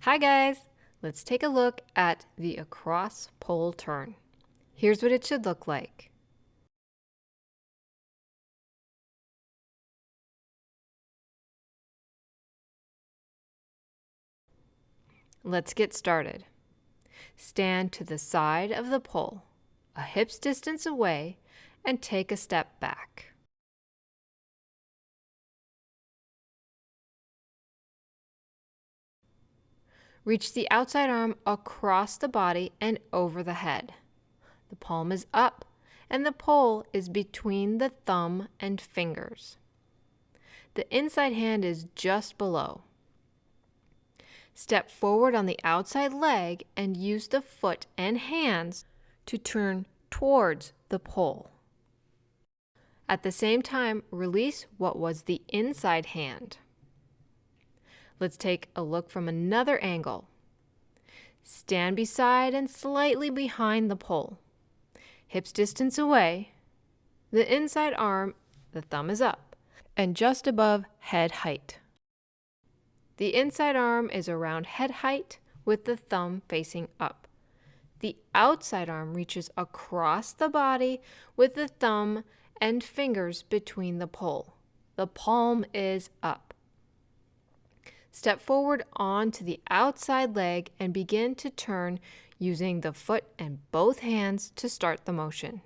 Hi guys! Let's take a look at the across pole turn. Here's what it should look like. Let's get started. Stand to the side of the pole, a hip's distance away, and take a step back. Reach the outside arm across the body and over the head. The palm is up and the pole is between the thumb and fingers. The inside hand is just below. Step forward on the outside leg and use the foot and hands to turn towards the pole. At the same time, release what was the inside hand. Let's take a look from another angle. Stand beside and slightly behind the pole. Hips distance away. The inside arm, the thumb is up, and just above head height. The inside arm is around head height with the thumb facing up. The outside arm reaches across the body with the thumb and fingers between the pole. The palm is up. Step forward onto the outside leg and begin to turn using the foot and both hands to start the motion.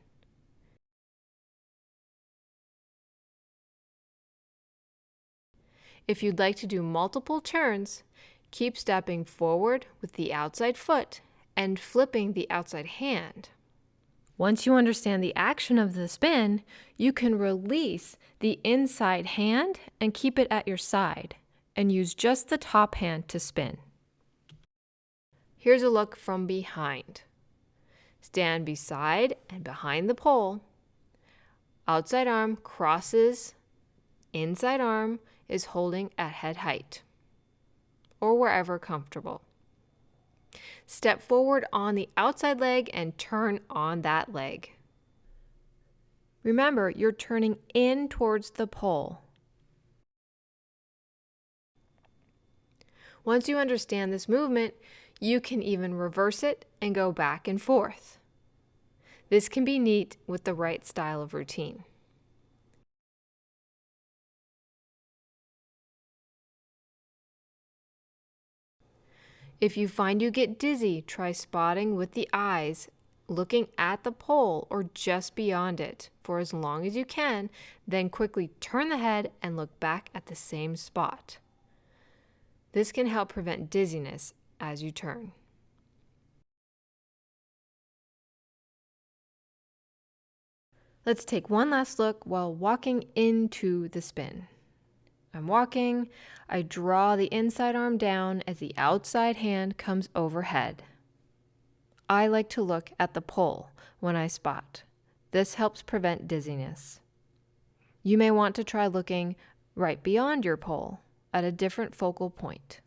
If you'd like to do multiple turns, keep stepping forward with the outside foot and flipping the outside hand. Once you understand the action of the spin, you can release the inside hand and keep it at your side and use just the top hand to spin. Here's a look from behind. Stand beside and behind the pole. Outside arm crosses, inside arm is holding at head height or wherever comfortable. Step forward on the outside leg and turn on that leg. Remember, you're turning in towards the pole. Once you understand this movement, you can even reverse it and go back and forth. This can be neat with the right style of routine. If you find you get dizzy, try spotting with the eyes, looking at the pole or just beyond it for as long as you can, then quickly turn the head and look back at the same spot. This can help prevent dizziness as you turn. Let's take one last look while walking into the spin. I'm walking, I draw the inside arm down as the outside hand comes overhead. I like to look at the pole when I spot. This helps prevent dizziness. You may want to try looking right beyond your pole at a different focal point.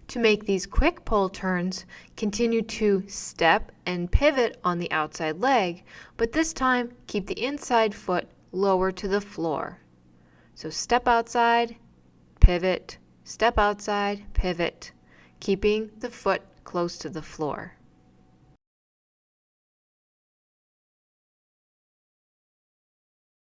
To make these quick pole turns, continue to step and pivot on the outside leg, but this time keep the inside foot lower to the floor. So step outside, pivot, step outside, pivot, keeping the foot close to the floor.